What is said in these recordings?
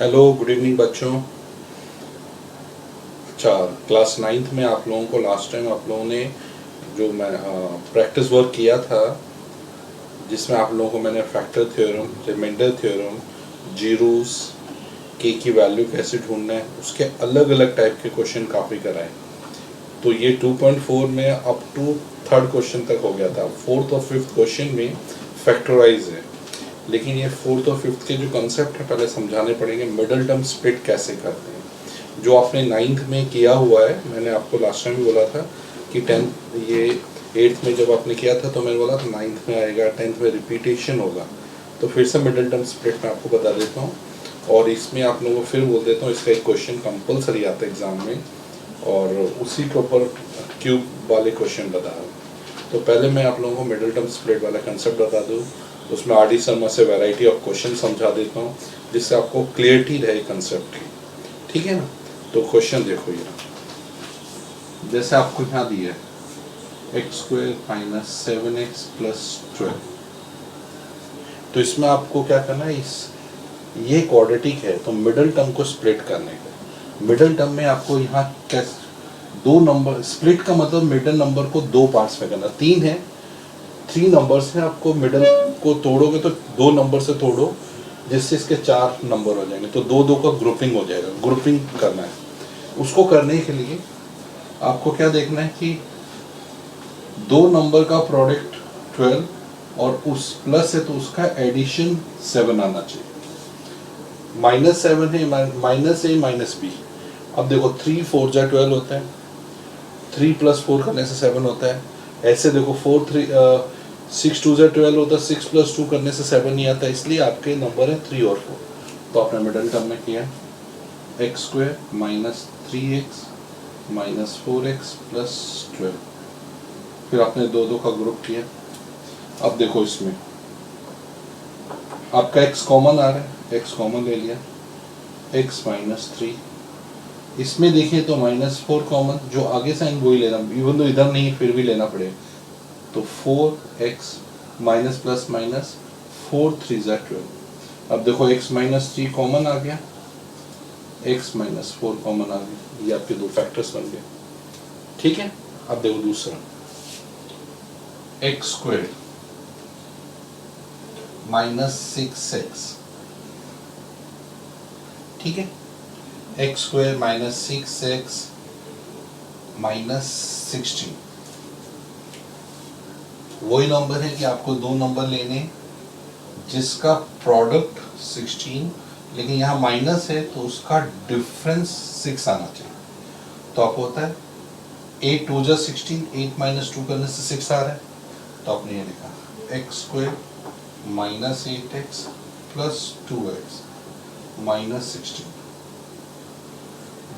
Hello good evening बच्चों। अच्छा, class ninth में आप लोगों को लास्ट टाइम आप लोगों ने जो मैं प्रैक्टिस वर्क किया था, जिसमें आप लोगों को मैंने factor theorem, remainder theorem, zeros, के की वैल्यू कैसे ढूंढना है, उसके अलग अलग टाइप के क्वेश्चन काफ़ी कराए। तो ये 2.4 में अप टू थर्ड क्वेश्चन तक हो गया था। फोर्थ और फिफ्थ क्वेश्चन में फैक्टराइज है, लेकिन ये फोर्थ और फिफ्थ के जो कंसेप्ट है पहले समझाने पड़ेंगे। मिडल टर्म स्प्लिट कैसे करते हैं, जो आपने नाइन्थ में किया हुआ है। मैंने आपको लास्ट टाइम भी बोला था कि टेंथ ये एट्थ में जब आपने किया था तो मैंने बोला था नाइन्थ में आएगा, टेंथ में रिपीटेशन होगा। तो फिर से मिडल टर्म स्प्लिट मैं आपको बता देता हूँ, और इसमें आप लोगों को फिर बोल देता हूँ, इसका एक क्वेश्चन कंपलसरी आता है एग्जाम में, और उसी के ऊपर क्यूब वाले क्वेश्चन बता रहा हूँ। तो पहले मैं आप लोगों को मिडल टर्म स्प्लिट वाला कंसेप्ट बता दूँ, उसमें आर डी शर्मा से वैरायटी ऑफ क्वेश्चन समझा देता हूँ, जिससे आपको क्लियरिटी रहे कंसेप्ट की। ठीक है ना। तो क्वेश्चन देखो, ये जैसे आपको यहाँ दिया है x square minus 7x plus 12। तो इसमें आपको क्या करना है, ये क्वाड्रेटिक है तो मिडल टर्म को स्प्लिट करने का। मिडल टर्म में आपको यहाँ कैसे दो नंबर स्प्लिट का मतलब मिडल नंबर को दो पार्ट्स में करना। तीन है, 3 नंबर्स है, आपको मिडल को तोड़ोगे तो 2 नंबर से तोड़ो, जिससे इसके 4 नंबर हो जाएंगे, तो दो दो का ग्रुपिंग हो जाएगा। ग्रुपिंग करना है। उसको करने के लिए आपको क्या देखना है कि दो नंबर का प्रोडक्ट 12 और उस प्लस है तो उसका एडिशन 7 आना चाहिए। -7 है, माइनस ए माइनस बी। अब देखो 3 4 जा 12 होता है, 3 + 4 करने से 7 होता है। ऐसे देखो 6 2 जा 12 होता है, 6 + 2 करने से 7 नहीं आता, इसलिए आपके नंबर है 3 और 4। तो आपने मिडल टर्म में किया x square minus 3x minus 4x plus 12। फिर आपने दो दो का ग्रुप किया। अब देखो इसमें आपका x कॉमन आ रहा है, x कॉमन ले लिया, x माइनस 3। इसमें देखें तो -4 कॉमन, जो आगे साइन वही लेना, इवन तो इधर नहीं फिर भी लेना पड़ेगा। तो 4x माइनस प्लस माइनस 4 3 जा 12। अब देखो x माइनस 3 कॉमन आ गया, x माइनस 4 कॉमन आ गया, ये आपके दो फैक्टर्स बन गए। ठीक है। अब देखो दूसरा एक्स स्क्वायर माइनस 6x। ठीक है, x square minus 6x minus 16। वही नंबर है कि आपको दो नंबर लेने जिसका प्रोडक्ट 16, लेकिन यहाँ माइनस है तो उसका डिफरेंस 6 आना चाहिए। तो आपको होता है 8 2 जा 16, 8 माइनस 2 करने से 6 आ रहा है। तो आपने ये लिखा x square minus 8x plus 2x minus 16।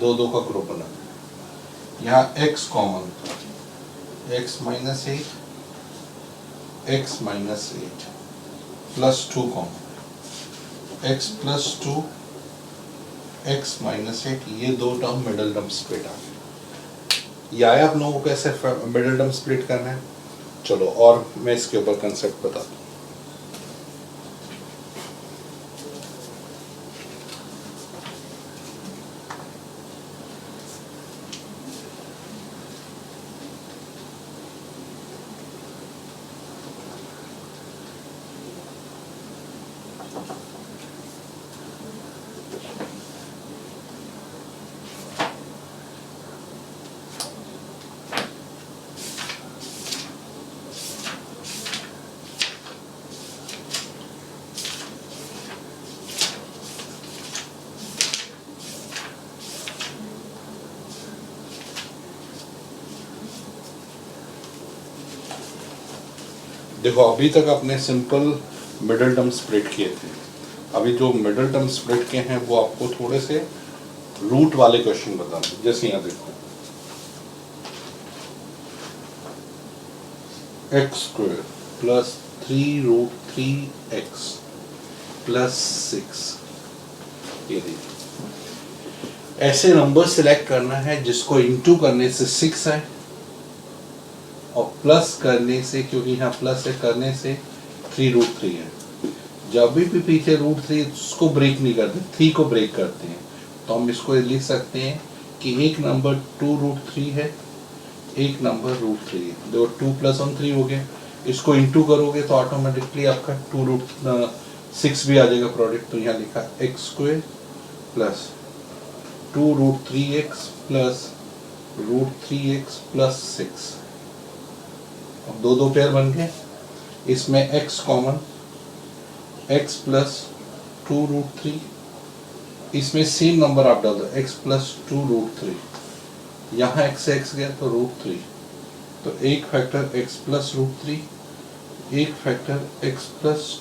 दो दो का ग्रुप बना। यहाँ x common, x minus 8, x minus 8 plus 2 common, x plus 2, x minus 8। ये दो टर्म मिडल टर्म स्प्लिट आ गए। या आप लोगों को कैसे मिडल टर्म स्प्लिट करना है। चलो और मैं इसके ऊपर कंसेप्ट बता दूं। देखो अभी तक आपने सिंपल मिडल टर्म स्प्लिट किए थे। अभी जो मिडल टर्म स्प्लिट के हैं वो आपको थोड़े से रूट वाले क्वेश्चन बता दूं। जैसे यहाँ देखो x square plus 3√3x plus 6। ये देखिए, ऐसे नंबर सिलेक्ट करना है जिसको इंटू करने से 6 है और प्लस करने से, क्योंकि यहाँ प्लस है, करने से 3√3 है। जब भी पीछे रूट थ्री उसको ब्रेक नहीं करते, थ्री को ब्रेक करते हैं, तो हम इसको लिख सकते हैं कि एक नंबर 2√3 है, एक नंबर √3 है। देखो 2 + 1 3 हो गया, इसको इंटू करोगे तो ऑटोमेटिकली आपका 2√6 भी आ जाएगा प्रोडक्ट। तो यहाँ लिखा x² plus 2√3x plus √3x plus 6। अब दो पेयर बन गए, इसमें x कॉमन, x प्लस 2√3, इसमें सेम नंबर आप डाल दो x प्लस 2√3, यहाँ x गया तो √3, तो एक फैक्टर x प्लस √3, एक फैक्टर x प्लस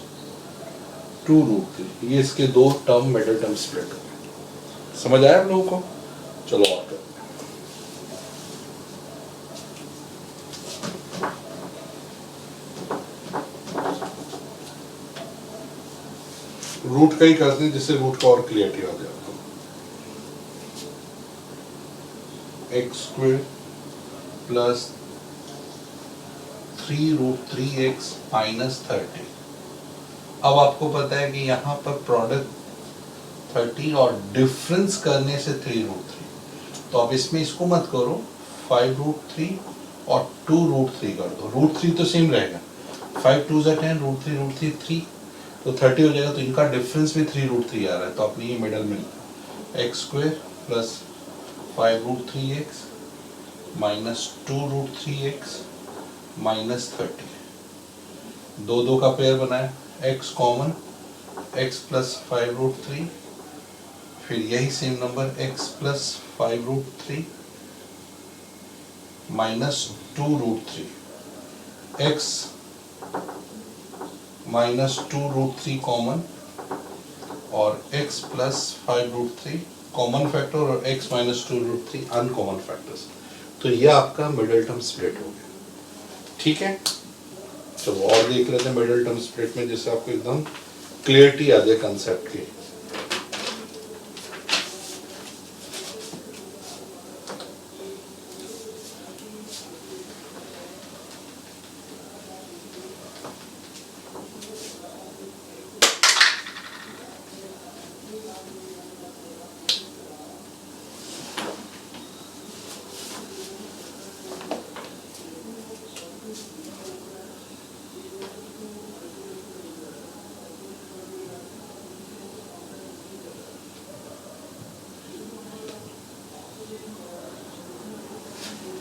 2√3, ये इसके दो टर्म मिडिल टर्म स्प्लिट हो गए। समझ आया आप लोगों को? चलो और करते हैं। रूट का ही करते हैं जिससे रूट का और क्लियरिटी आ जाए आपको। x² plus 3√3x minus 30। अब आपको पता है कि यहाँ पर प्रोडक्ट 30 और डिफरेंस करने से 3√3, तो अब इसमें इसको मत करो, 5√3 और 2√3 कर दो। √3 तो सेम रहेगा, 5 2 = 10, √3 3, तो 30 हो जाएगा। तो इनका डिफरेंस भी 3√3 आ रहा है, तो अपनी ये मिडल में x² plus 5√3x minus 2√3x minus 30। दो का पेयर बनाया, x कॉमन, x प्लस 5√3, फिर यही same number x plus 5√3 minus 2√3, x minus 2√3 common और x प्लस 5√3 कॉमन फैक्टर और x माइनस 2√3 अनकॉमन फैक्टर्स। तो ये आपका मिडिल टर्म स्प्लिट हो गया। ठीक है, चलो और देख लेते हैं मिडिल टर्म स्प्लिट में, जिससे आपको एकदम क्लियरिटी आ जाए कंसेप्ट की।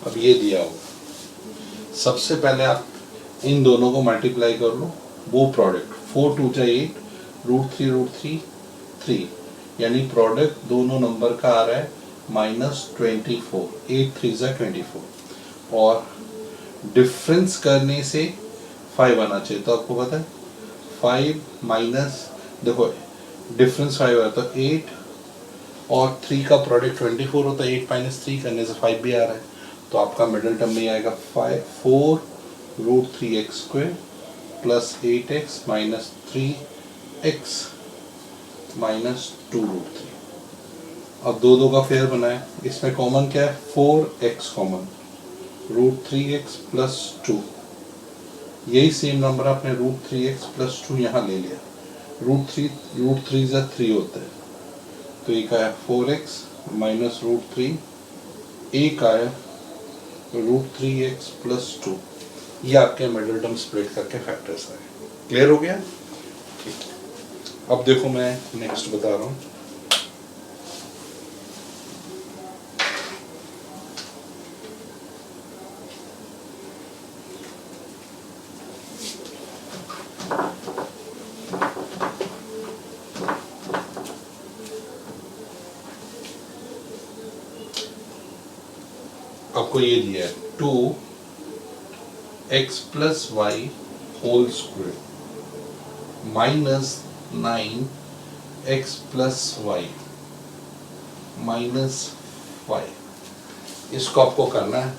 अब ये दिया होगा, सबसे पहले आप इन दोनों को मल्टीप्लाई कर लो, वो प्रोडक्ट 4 2 = 8, √3 3, यानी प्रोडक्ट दोनों नंबर का आ रहा है -24, 8 3 = 24, और डिफरेंस करने से 5 आना चाहिए। तो आपको पता है 5 माइनस, देखो डिफरेंस 5 है तो 8 और 3 का प्रोडक्ट 24 होता है, 8 माइनस 3 करने से 5 भी आ रहा है। तो आपका मिडिल टर्म में आएगा 4√3x² plus 8x minus 3x minus 2√3। अब दो का फेयर बनाए, इसमें कॉमन क्या है, 4x कॉमन, √3x प्लस 2, यही सेम नंबर आपने √3x प्लस 2 यहाँ ले लिया, √3 = 3 होता है, तो एक आया 4x माइनस √3, एक आया √3x प्लस 2। ये आपके मिडिल टर्म स्प्लिट करके फैक्टर्स आए। क्लियर हो गया? ठीक, अब देखो मैं नेक्स्ट बता रहा हूँ। आपको ये दिया है 2x plus y whole square minus 9x plus y minus 5। इसको आपको करना है,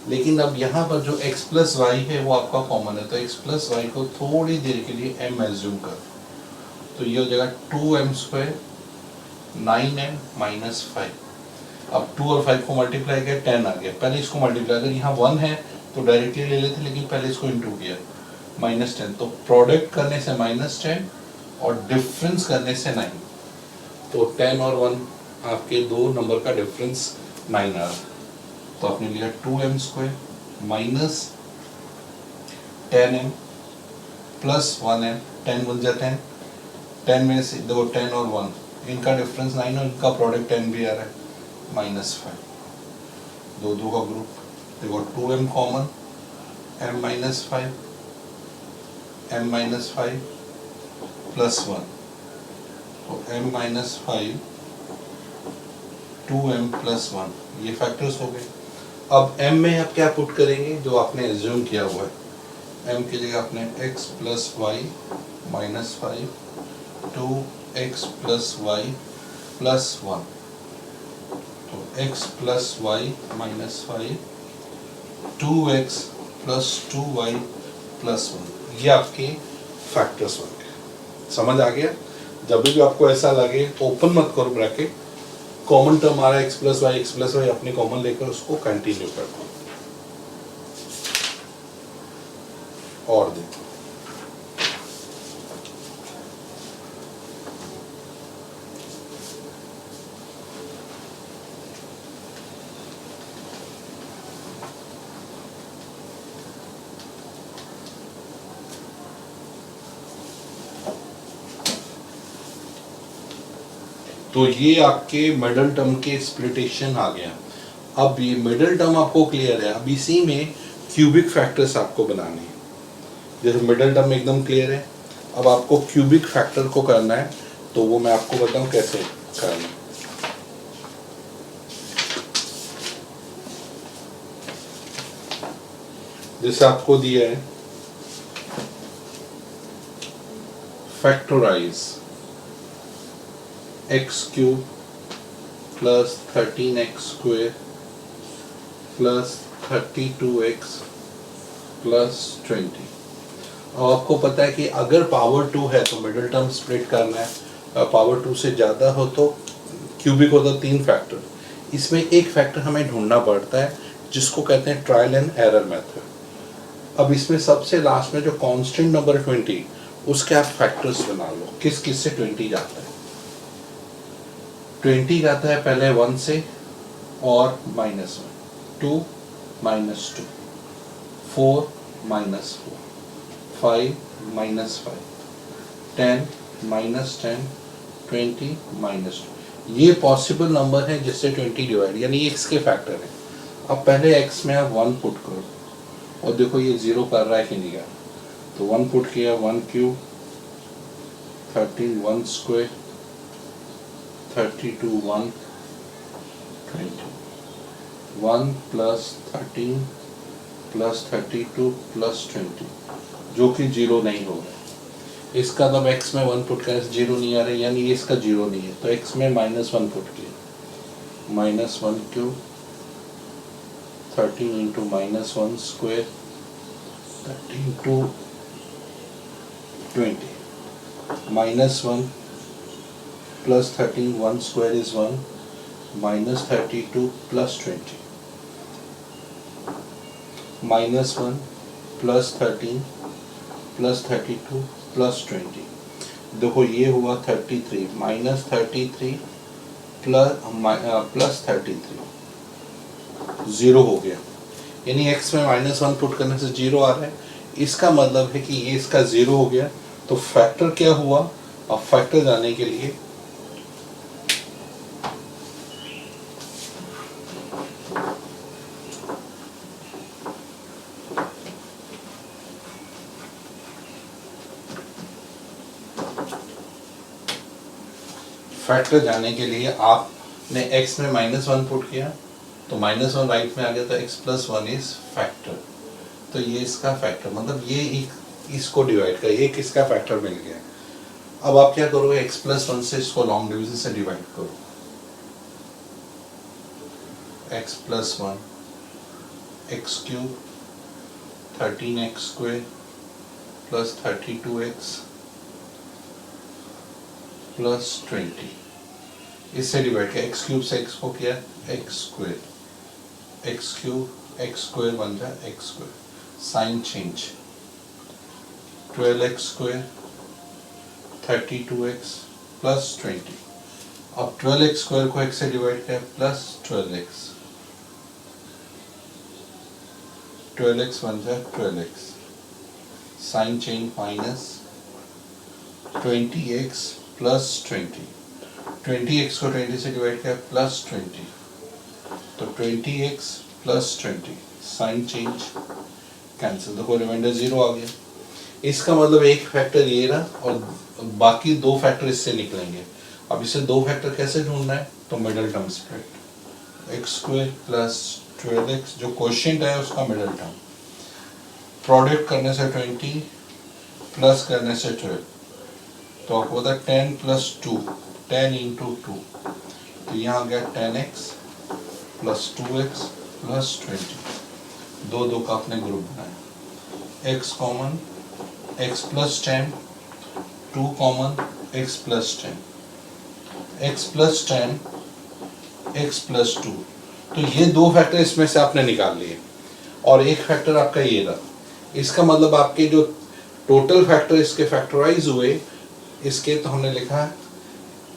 लेकिन अब यहाँ पर जो x प्लस वाई है वो आपका कॉमन है, तो x प्लस वाई को थोड़ी देर के लिए m एज्यूम कर, तो ये हो जाएगा 2m² 9m माइनस 5। अब 2 और 5 को मल्टीप्लाई किया 10 आ गया, पहले इसको मल्टीप्लाई, अगर यहाँ 1 है तो डायरेक्टली ले लेते, लेकिन पहले इसको इंटू किया -10, तो प्रोडक्ट करने से -10 और डिफरेंस करने से 9, तो 10 और 1 आपके दो नंबर का डिफरेंस 9 आ रहा है। तो आपने लिया 2m² minus 10m plus 1m, 10 1 जा 10, 10 में से दो 10 और 1 इनका डिफरेंस 9 और इनका प्रोडक्ट 10 भी आ रहा है -5, दो का ग्रुप। देखो 2m common, m minus 5 plus 1, तो m माइनस 5 2m प्लस 1, ये फैक्टर्स हो गए। अब m में आप क्या पुट करेंगे जो आपने एज्यूम किया हुआ है। m की जगह आपने x plus y minus 5, 2x plus y plus 1, तो x plus y minus 5, 2x plus 2y plus 1, ये आपके फैक्टर्स बन गए। समझ आ गया? जब भी आपको ऐसा लगे ओपन मत करो ब्रैकेट, कॉमन टर्म आ रहा है x प्लस वाई अपने कॉमन लेकर उसको कंटिन्यू कर दो। और देखो तो ये आपके मिडल टर्म के स्प्लिटेशन आ गया। अब ये मिडल टर्म आपको क्लियर है, अब इसी में क्यूबिक फैक्टर्स आपको बनाने हैं। जैसे मिडल टर्म एकदम क्लियर है, अब आपको क्यूबिक फैक्टर को करना है, तो वो मैं आपको बताऊं कैसे करना है। जैसे आपको दिया है factorise x³ plus 13x² plus 32x plus 20। अब आपको पता है कि अगर पावर 2 है तो मिडिल टर्म स्प्लिट करना है, पावर 2 से ज़्यादा हो तो क्यूबिक हो तो 3 फैक्टर। इसमें एक फैक्टर हमें ढूंढना पड़ता है जिसको कहते हैं ट्रायल एंड एरर मेथड। अब इसमें सबसे लास्ट में जो कांस्टेंट नंबर 20, उसके आप फैक्टर्स बना लो। किस किस से 20 जाता है? 20 जाता है पहले 1 से और -1, 2 -2, 4 -4, 5 -5, 10 -10, 20 -2। ये पॉसिबल नंबर है जिससे 20 डिवाइड, यानी ये इसके फैक्टर है। अब पहले x में आप 1 पुट करो और देखो ये 0 कर रहा है कि नहीं कर रहा। तो 1 पुट किया, 1³ 13 1² 32 1 20, 1 प्लस 13 प्लस 32 प्लस 20, जो कि 0 नहीं हो रहा है। इसका तब x में 1 पुट करें 0 नहीं आ रहा है, यानी ये इसका 0 नहीं है। तो x में -1 पुट किया, -1³ 13 into -1² 13 2 20, -1 plus 13 1² is 1, -32 plus 20, -1 plus 13 plus 32 plus 20। देखो ये हुआ 33, -33 प्लस 33, 0 हो गया। यानी x में -1 पुट करने से 0 आ रहा है। इसका मतलब है कि ये इसका 0 हो गया। तो फैक्टर क्या हुआ? अब फैक्टर जाने के लिए आपने x में -1 पुट किया, तो -1 राइट में आ गया, तो x प्लस 1 इज फैक्टर। तो ये इसका फैक्टर, मतलब ये इसको डिवाइड कर, ये किसका फैक्टर मिल गया। अब आप क्या करोगे, x प्लस 1 से इसको लॉन्ग डिवीजन से डिवाइड करो। x plus 1 x³ 13x² plus 32x plus 20, इससे डिवाइड किया। x³ से x को किया x², x³ बन जाए x², sign change 12x² 32x plus 20। अब 12x स्क्वायर को x से डिवाइड किया प्लस 12x, 12x बन जाए 12x, sign change minus 20x plus 20, 20x को 20 से डिवाइड किया प्लस 20, तो 20x plus 20, sign change cancel, देखो रिमाइंडर 0 आ गया। इसका मतलब एक फैक्टर ये रहा और बाकी दो फैक्टर इससे निकलेंगे। अब इसे दो फैक्टर कैसे ढूंढना है, तो middle term split, x square plus 12x जो क्वेश्चन है उसका मिडल टर्म, प्रोडक्ट करने से 20 प्लस करने से 12, तो आपको पता है 10 प्लस 2, 10 इंटू 2, तो यहाँ आ गया 10x प्लस 2x प्लस 20, दो दो का अपने ग्रुप बनाया, x common x plus 10, 2 common x plus 10, x plus 10, x plus 2, तो ये दो फैक्टर इसमें से आपने निकाल लिए और एक फैक्टर आपका ये रहा। इसका मतलब आपके जो टोटल फैक्टर इसके फैक्टराइज हुए, इसके तो हमने लिखा है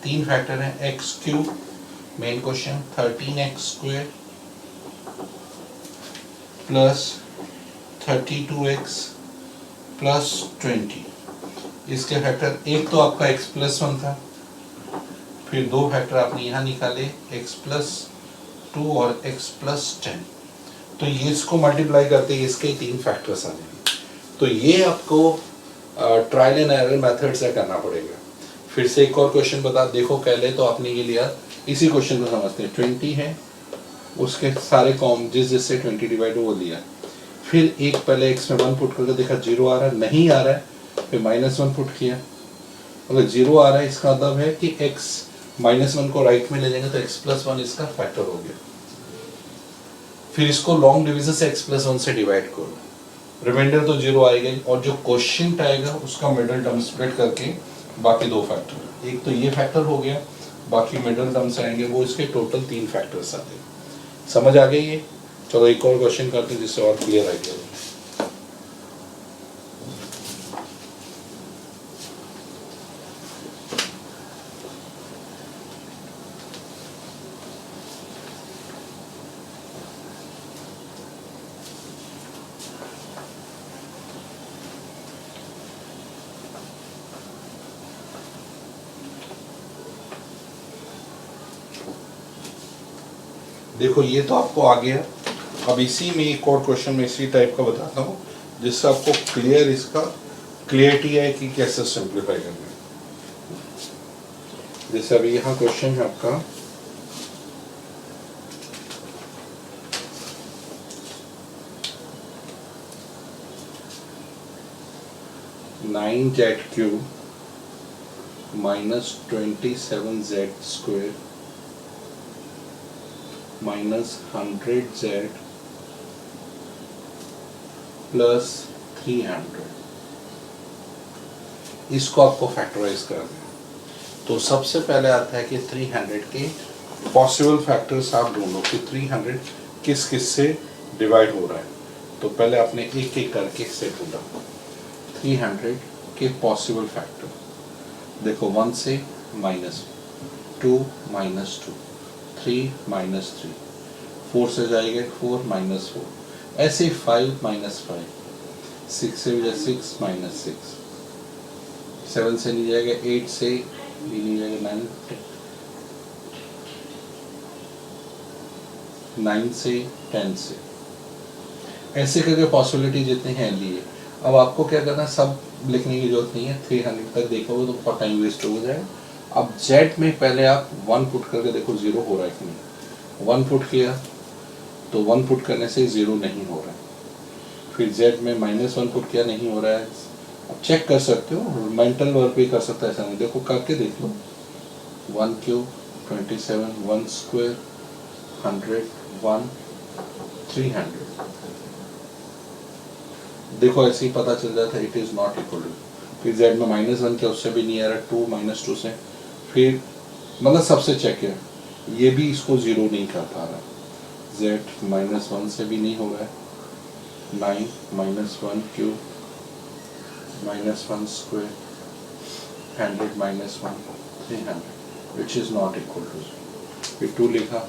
3 फैक्टर हैं, x cube main question, 13x square plus 32x plus 20, इसके फैक्टर एक तो आपका x प्लस 1 था, फिर दो फैक्टर आपने यहाँ निकाले x प्लस 2 और x प्लस 10, तो ये इसको मल्टीप्लाई करते ही इसके 3 फैक्टर्स आ जाएंगे। तो ये आपको ट्रायल एंड एरर मेथड से करना पड़ेगा। फिर से एक और क्वेश्चन बता, देखो पहले तो आपने ये लिया, इसी क्वेश्चन को समझते हैं, 20 है, उसके सारे कॉम जिससे 20 डिवाइड वो लिया, फिर एक पहले x में 1 पुट करके देखा 0 आ रहा है, नहीं आ रहा है, फिर -1 पुट किया, अगर 0 आ रहा है इसका मतलब है कि x -1 को राइट में ले जाएंगे तो x प्लस 1 इसका फैक्टर हो गया। फिर इसको लॉन्ग डिवीजन से x प्लस 1 से डिवाइड करो, रिमाइंडर तो 0 आएगा ही, और जो क्वेश्चन आएगा उसका मिडल टर्म स्प्लिट करके बाकी दो फैक्टर, एक तो ये फैक्टर हो गया, बाकी मिडल टर्म्स आएंगे, वो इसके टोटल 3 फैक्टर्स आते हैं। समझ आ गई ये? चलो एक और क्वेश्चन करते हैं जिससे और क्लियर आएगा। देखो ये तो आपको आ गया, अब इसी में एक और क्वेश्चन में इसी टाइप का बताता हूँ जिससे आपको क्लियर इसका क्लियरिटी है कि कैसे सिंप्लीफाई करना है। जैसे अभी यहाँ क्वेश्चन है आपका, (9z³ minus 27z square minus 100z plus 300, इसको आपको फैक्टराइज करना है। तो सबसे पहले आता है कि 300 के पॉसिबल फैक्टर्स आप ढूंढो कि 300 किस किस से डिवाइड हो रहा है। तो पहले आपने एक एक करके से ढूंढा 300 के पॉसिबल फैक्टर। देखो 1 से -2 -2, 3 -3, 4 से जाएगा 4 -4, ऐसे 5 -5, 6 से भी जाए 6 -6, 7 से नहीं जाएगा 8 से भी नहीं जाएगा 9 से 10 से, ऐसे करके पॉसिबिलिटी जितने हैं लिए। अब आपको क्या करना है, सब लिखने की जरूरत नहीं है, 300 तक देखोगे तो बहुत टाइम वेस्ट हो जाएगा। अब z में पहले आप 1 पुट करके देखो 0 हो रहा है कि नहीं। 1 पुट किया तो 1 पुट करने से 0 नहीं हो रहा है, फिर z में -1 पुट किया, नहीं हो रहा है। अब चेक कर सकते हो, मेंटल वर्क भी कर सकता है, ऐसा नहीं, देखो करके देख लो। 1³ 27, 1 स्क्वायर 100, 1 300, देखो ऐसे ही पता चल जाता है it is not equal to. फिर z में -1 क्या, उससे भी नहीं आ रहा, 2 -2 से, फिर मतलब सबसे चेक किया, ये भी इसको 0 नहीं कर पा रहा, z -1 से भी नहीं हो रहा है, 9 -1³ -1 square 100 minus 1 300 which is not equal to 0. फिर 2 लिखा,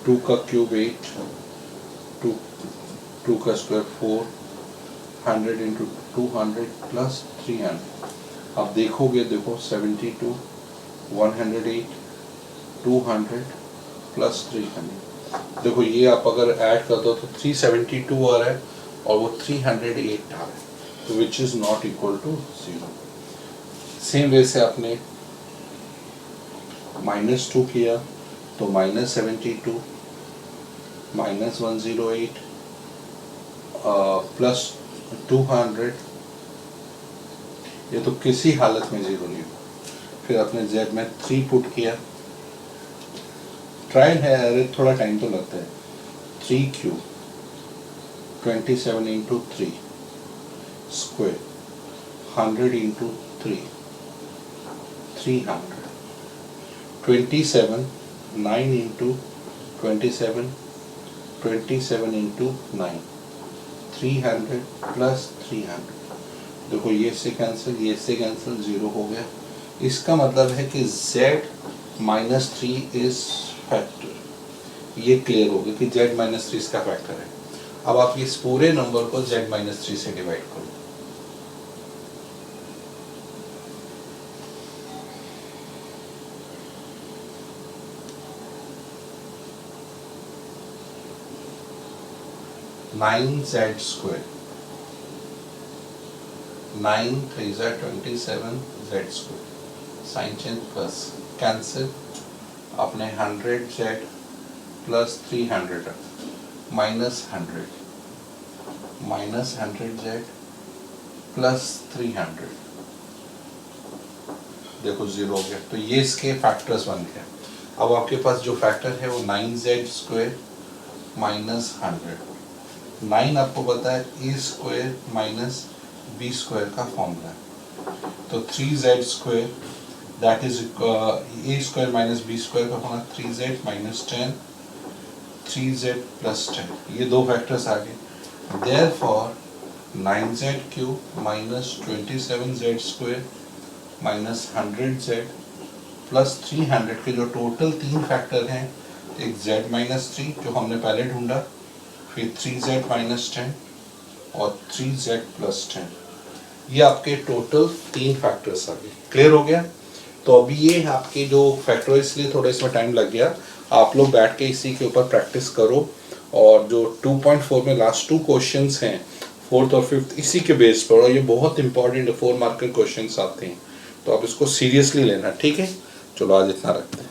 2 का क्यूब 8, 2 का स्क्वायर 4, 100 इंटू 200 प्लस 300. अब देखोगे, देखो 72, 108, 200 प्लस 300. देखो ये आप अगर ऐड कर दो तो 372 आ रहा है और वो 308 आ रहा है, तो which is not equal to 0. Same way से आपने -2 किया तो -72 -108 प्लस 200, ये तो किसी हालत में 0 नहीं होगा. फिर आपने z में 3 पुट किया, ट्रायल है, अरे थोड़ा टाइम तो लगता है. 3 cube 27 into 3 square 100 into 3 300 27 9 into 27 27 into 9 300 plus 300. देखो ये से कैंसिल, ये से कैंसिल, 0 हो गया. इसका मतलब है कि z माइनस 3 इज फैक्टर. ये क्लियर हो गया कि z माइनस 3 इसका फैक्टर है. अब आप इस पूरे नंबर को z माइनस 3 से डिवाइड करो. z square 9 3 27 z square sine change plus cancel. अपने 100z plus 300 minus 100z plus 300. देखो 0 हो गया. तो ये इसके फैक्टर्स बन गए. अब आपके पास जो फैक्टर है वो 9z स्क्वायर माइनस 100. 9 आपको पता है a square minus b square का फॉर्मूला है. तो 3z square that is a square minus b square का formula 3z minus 10 3z plus 10. ये दो फैक्टर्स आ गए. Therefore 9z cube minus 27z square minus 100z plus 300 के जो टोटल 3 फैक्टर हैं, एक z माइनस 3 जो हमने पहले ढूंढा, फिर 3z माइनस 10 और 3z प्लस 10. ये आपके टोटल 3 फैक्टर्स आ गए. क्लियर हो गया. तो अभी ये आपके जो फैक्टर, इसलिए थोड़ा इसमें टाइम लग गया. आप लोग बैठ के इसी के ऊपर प्रैक्टिस करो और जो 2.4 में लास्ट 2 क्वेश्चंस हैं 4th और 5th, इसी के बेस पर, और ये बहुत इंपॉर्टेंट 4 मार्कर क्वेश्चंस आते हैं, तो आप इसको सीरियसली लेना. ठीक है, चलो आज इतना रखते हैं.